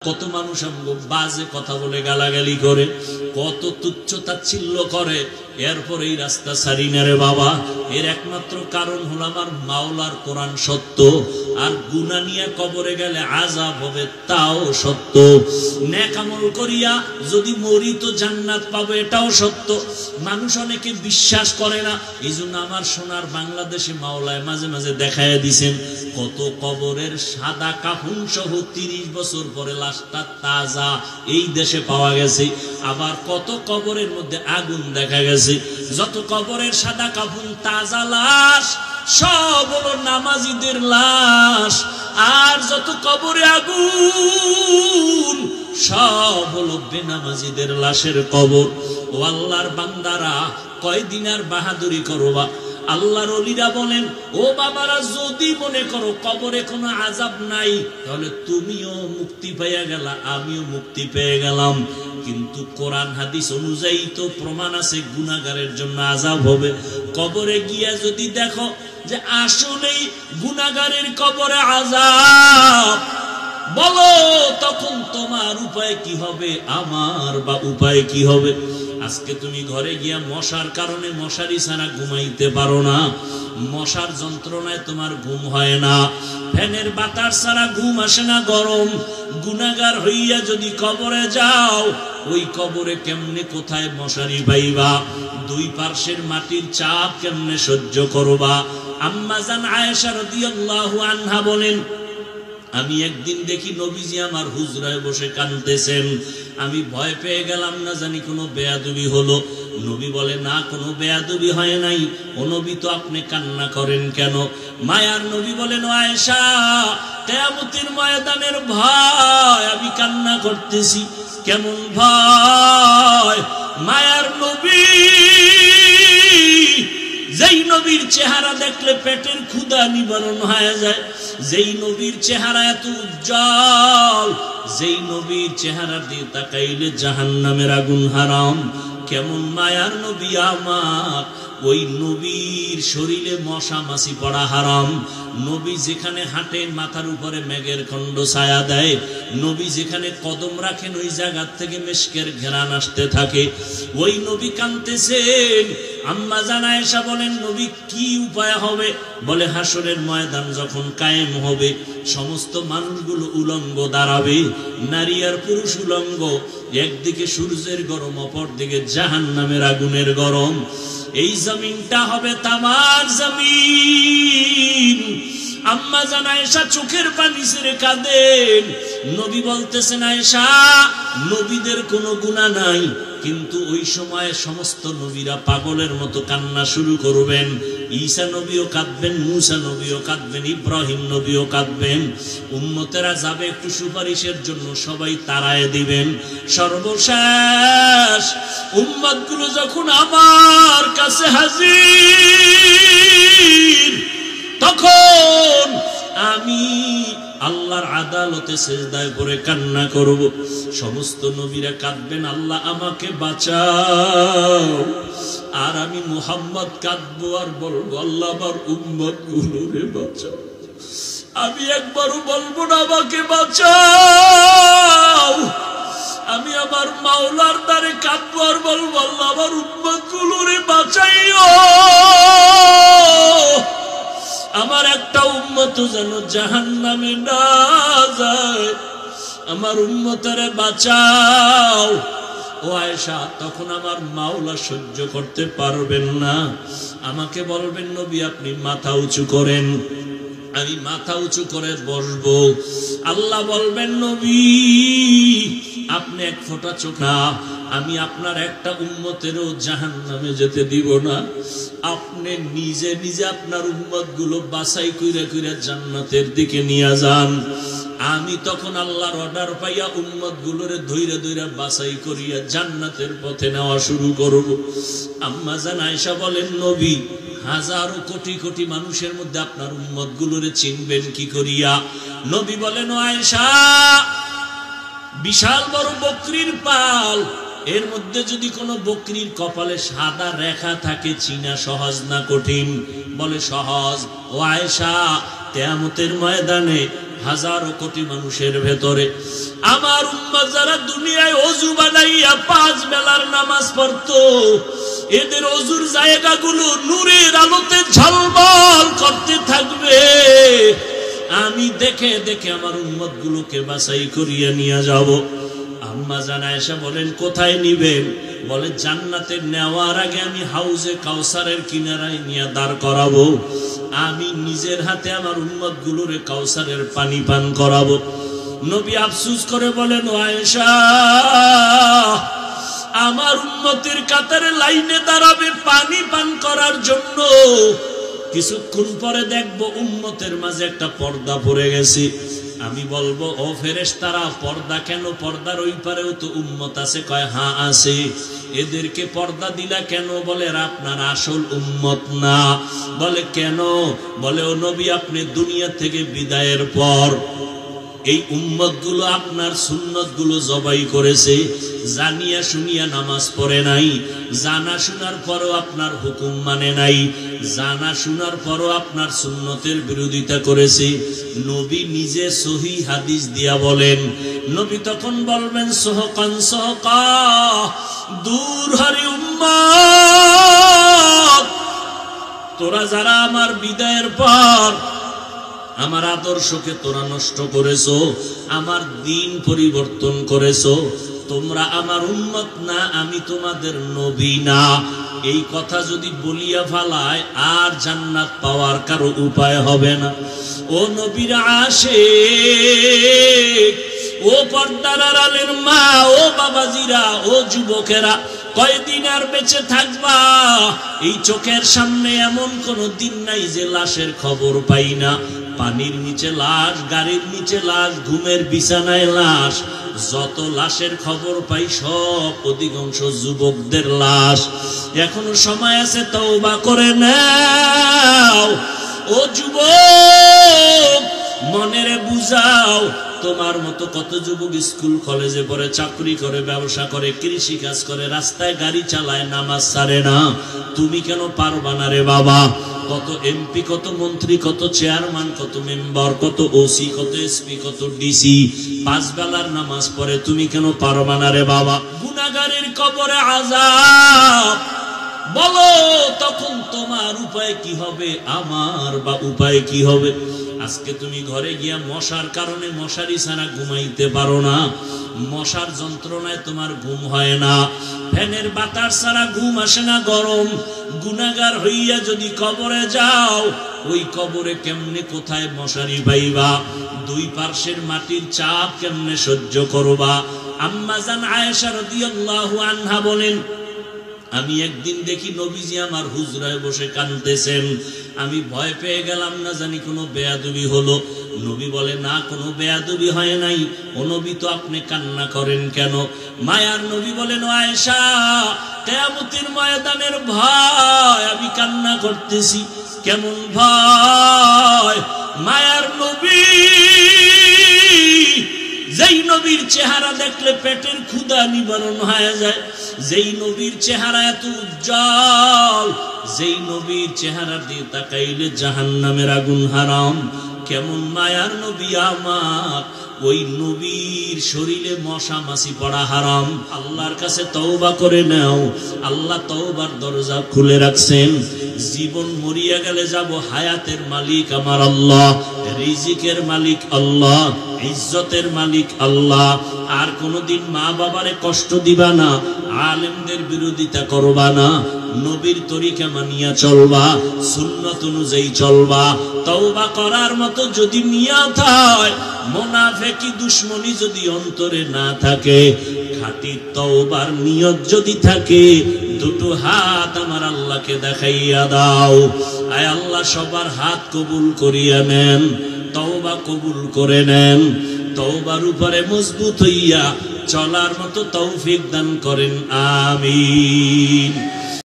কত মানুষ আমগো বাজে কথা বলে গালাগালি করে, কত তুচ্ছ তাচ্ছিল্য করে, এরপর এই রাস্তা ছাড়ি না রে বাবা। এর একমাত্র কারণ হলো আমার মাওলার কোরআন সত্য, আর গুনাহ নিয়ে কবরে গেলে আযাব হবে তাও সত্য। নেক আমল করিয়া যদি মরি তো জান্নাত পাবো এটাও সত্য। মানুষ অনেকে বিশ্বাস করে না, এইজন্য আমার সোনার বাংলাদেশে মাওলায় মাঝে মাঝে দেখায় দিছেন কত কবরের সাদা কাফন সহ 30 বছর পরে লাশটা তাজা এই দেশে পাওয়া গেছে। আবার কত কবরের মধ্যে আগুন দেখা গেছে। যত কবরের সাদা কাফন তাজা লাশ সব হলো নামাজীদের লাশ, আর যত কবরে আগুন সব হলো বেনামাজীদের লাশের কবর। ও আল্লাহর বান্দারা, কয়দিন আর বাহাদুরি করবা? আল্লাহর ওলিরা বলেন, ও বাবারা, যদি মনে করো কবরে কোনো আযাব নাই তাহলে তুমিও মুক্তি পেয়ে গেলা, আমিও মুক্তি পেয়ে গেলাম। কিন্তু কোরআন হাদিস অনুযায়ী তো প্রমাণ আছে গুনাহগারের জন্য আযাব হবে। কবরে গিয়া যদি দেখো যে আসলেই গুনাহগারের কবরে আযাব, বলো তখন তোমার উপায় কি হবে, আমার বা উপায় কি হবে? আজকে তুমি ঘরে গিয়া মশার কারণে মশারি ছাড়া ঘুমাইতে পারো না, মশার যন্ত্রণায় তোমার ঘুম হয় না, ফ্যানের বাতাস ছাড়া ঘুম আসে না, গরম। গুনাহগার হইয়া যদি কবরে যাও, ওই কবরে কেমনে কোথায় মশারি পাইবা? দুই পার্শ্বের মাটির চাপ কেমনে সহ্য করবা? আম্মা জান আয়েশা রাদিয়াল্লাহু আনহা বলেন, আমি একদিন দেখি নবীজি আমার হুজরায় বসে কাঁদতেছেন। আমি ভয় পেয়ে গেলাম, না জানি কোনো বেয়াদবি হলো। নবী বলে, না, কোনো বেয়াদবি হয় নাই। ও নবী, তো আপনি কান্না করেন কেন? মায়ার নবী বলেন, ও আয়েশা, কিয়ামতের ময়দানের ভয় আমি কান্না করতেছি। কেমন ভয়? মায়ার নবী, যেই নবীর চেহারা দেখলে পেটের ক্ষুধা নিবারণ হয়ে যায়, যেই নবীর চেহারা এত উজ্জ্বল, যেই নবীর চেহারা দিয়ে তাকাইলে জাহান্নামের আগুন হারাম। কেমন মায়ার নবী আমার, ওই নবীর শরীরে মশা মাছি পড়া হারাম। নবী যেখানে হাঁটেন মাথার উপরে মেঘের খণ্ড ছায়া দেয়, নবী যেখানে কদম রাখেন ওই জায়গা থেকে মেশকের ঘেরান আসতে থাকে। ওই নবী কাঁদতেছেন। আম্মা জান আয়েশা বলেন, নবী কি উপায় হবে? বলে, হাসরের ময়দান যখন কায়েম হবে, সমস্ত মানুষগুলো উলঙ্গ দাঁড়াবে, নারী আর পুরুষ উলঙ্গ। একদিকে সূর্যের গরম, অপর দিকে জাহান্নামের আগুনের গরম। এই জমিনটা হবে তামার জমিন। আম্মা জান আয়েশা চোখের পানি ছেড়ে কাঁদেন। নবী বলতেছেন, আয়েশা, নবীদের কোনো গুনাহ নাই, কিন্তু ওই সময় সমস্ত নবীরা পাগলের মতো কান্না শুরু করবেন। ঈসা নবীও কাঁদবেন, মুসা নবীও কাঁদবেন, ইব্রাহিম নবীও কাঁদবেন। উম্মতেরা যাবে একটু সুপারিশের জন্য, সবাই তাড়ায় দিবেন। সর্বশেষ উম্মতগুলো যখন আমার কাছে হাজির, তখন আমি আল্লাহর আদালতে সিজদায় পড়ে কান্না করব। সমস্ত নবীরা কাঁদবেন, আল্লাহ আমাকে বাঁচাও। আর আমি মুহাম্মদ কাঁদবো আর বলবো, আল্লাহ আমার উম্মতগুলোরে বাঁচাও। আমি একবারও বলবো না আমাকে বাঁচাও। আমি আমার মাওলার দ্বারে কাঁদবো আর বলবো, আল্লাহ আমার উম্মতগুলোরে বাঁচাইও। আমার একটা উম্মত যেন জাহান্নামে না যায়, আমার উম্মতরে বাঁচাও। ও আয়েশা, তখন আমার মাওলা সহ্য করতে পারবেন না, আমাকে বলবেন, নবী আপনি মাথা উঁচু করেন। আমি মাথা উঁচু করে বসবো। আল্লাহ বলবেন, নবী আপনি এক ফোঁটা চোখ না, আমি আপনার একটা উম্মতেরও জাহান্নামে যেতে দিব না। আপনি নিজে নিজে আপনার উম্মত গুলো বাছাই কইরা কইরা জান্নাতের দিকে নিয়ে যান। আমি তখন আল্লাহর অর্ডার পাইয়া উম্মত গুলোরে ধইরা ধইরা বাছাই করিয়া জান্নাতের পথে নেওয়া শুরু করব। আম্মা জান আয়েশা বলেন, নবী হাজারো কোটি কোটি মানুষের মধ্যে আপনার উম্মত গুলোরে চিনবেন কি করিয়া? নবী বলেন, ও আয়েশা, বিশাল বড় বকরির পাল, এর মধ্যে যদি কোনো বকরির কপালে সাদা রেখা থাকে, চিনা সহজ না কঠিন? বলে সহজ। ও আয়েশা, কিয়ামতের ময়দানে হাজারো কোটি মানুষের ভেতরে আমার উম্মত যারা দুনিয়ায় ওযু বানাইয়া 5 বেলার নামাজ পড়তো, এদের ওযুর জায়গাগুলো নূরের আলোতে ঝলমল করতে থাকবে। আমি দেখে দেখে আমার উম্মত গুলোকে বাছাই করিয়া নিয়ে যাব। আম্মা জান আয়েশা বলেন, কোথায় নিবেন? বলে, জান্নাতে নেওয়ার আগে আমি হাউজে কাউসারের কিনারায় নিয়ে দাঁড় করাবো। আমি নিজের হাতে আমার উম্মত গুলোরে কাউসারের পানি পান করাবো। নবী আফসোস করে বলেন, ও আয়েশা, আমার উম্মতের কাতারে লাইনে দাঁড়াবে পানি পান করার জন্য, কিছুক্ষণ পরে দেখবো উম্মতের মাঝে একটা পর্দা পড়ে গেছে। আমি বলবো, ও ফেরেশতারা, পর্দা কেন? পর্দার ওই পারেও তো উম্মত আছে। কয়, হ্যাঁ আছে। এদেরকে পর্দা দিলা কেন? বলে, আপনার আসল উম্মত না। বলে, কেন? বলে, ও নবী, আপনি দুনিয়া থেকে বিদায়ের পর এই উম্মত গুলো আপনার সুন্নত গুলো জবাই করেছে, জানিয়া শুনিয়া নামাজ পড়ে নাই, জানা শোনার পরও আপনার হুকুম মানে নাই, জানা শোনার পরও আপনার সুন্নতের বিরোধিতা করেছে। নবী নিজে সহি হাদিস দিয়া বলেন। নবী তখন বলবেন, সহকান সহকা, দূর হরি উম্মত, তোরা যারা আমার বিদায়ের পর আমার আদর্শকে তোরা নষ্ট করেছো, আমার দিন পরিবর্তন করেছো, তোমরা আমার উম্মত না, আমি তোমাদের নবী না। এই কথা যদি বলিয়া ফালায় আর জান্নাত পাওয়ার কারো উপায় হবে না। ও নবীর আশিক, ও পর্দার আড়ালের মা, ও বাবাজিরা, ও যুবকেরা, কয়দিন আর বেঁচে থাকবা? এই চোখের সামনে এমন কোন দিন নাই যে লাশের খবর পাই না। পানির নিচে লাশ, গাড়ির নিচে লাশ, ঘুমের বিছানায় লাশ, যত লাশের খবর পাই সব অধিকাংশ যুবকদের লাশ। এখনো সময় আছে, তওবা করে নাও। ও যুবক, মনেরে বুঝাও, তোমার মতো কত যুবক স্কুল কলেজে পড়ে, চাকরি করে, ব্যবসা করে, কৃষি কাজ করে, রাস্তায় গাড়ি চালায়, নামাজ ছাড়ে না। তুমি কেন পারবা না রে বাবা? কত এমপি, কত মন্ত্রী, কত চেয়ারম্যান, কত মেম্বার, কত ওসি, কত এসপি, কত ডিসি 5 বেলার নামাজ পড়ে, তুমি কেন পারবা না রে বাবা? গুনাহগারের কবরে আযাব, বলো তখন তোমার উপায় কি হবে? আমার বা উপায় কি হবে? আজকে তুমি ঘরে গিয়া মশার কারণে মশারি ছাড়া ঘুমাইতে পারো না, মশার যন্ত্রণায় তোমার ঘুম হয় না, ফ্যানের বাতাস ছাড়া ঘুম আসে না, গরম। গুনাহগার হইয়া যদি কবরে যাও, ওই কবরে কেমনে কোথায় মশারি পাইবা? 2 পার্শ্বের মাটির চাপ কেমনে সহ্য করবা? আম্মা জান আয়েশা রাদিয়াল্লাহু আনহা বলেন, আমি একদিন দেখি নবীজি আমার হুজরায় বসে কাঁদতেছেন। আমি ভয় পেয়ে গেলাম, না জানি কোনো বেয়াদবি হলো। নবী বলে, না, কোনো বেয়াদবি হয় নাই। ও নবী, তো আপনি কান্না করেন কেন? মায়ার নবী বলেন, ও আয়েশা, কিয়ামতের ময়দানের ভয় আমি কান্না করতেছি। কেমন ভয়? মায়ার নবী, যেই নবীর চেহারা দেখলে পেটের ক্ষুধা নিবারণ হয়ে যায়, যেই নবীর চেহারা এত উজ্জ্বল, যেই নবীর চেহারা দিয়ে তাকাইলে জাহান্নামের আগুন হারাম। কেমন মায়ার নবী আমার, ওই নবীর শরীরে মশা মাছি পড়া হারাম। আল্লাহর কাছে তওবা করে নাও, আল্লাহ তওবার দরজা খুলে রাখছেন। জীবন মরিয়া গেলে যাব, হায়াতের মালিক আমার আল্লাহ, রিজিকের মালিক আল্লাহ, ইজ্জতের মালিক আল্লাহ। আর কোনদিন মা বাবারে কষ্ট দিবা না, আলেমদের বিরোধিতা করবা না, নবীর তরিকা মানিয়া চলবা, সুন্নাত অনুযায়ী চলবা। তওবা করার মতো যদি নিয়ত হয়, মুনাফিকি দুশমনি যদি অন্তরে না থাকে, খাঁটি তওবার নিয়ত যদি থাকে, 2 হাত আমার আল্লাহকে দেখাইয়া দাও। আয় আল্লাহ, সবার হাত কবুল করিয়া নেন, তওবা কবুল করে নেন, তওবার উপরে মজবুত হইয়া চলার মতো তৌফিক দান করেন, আমিন।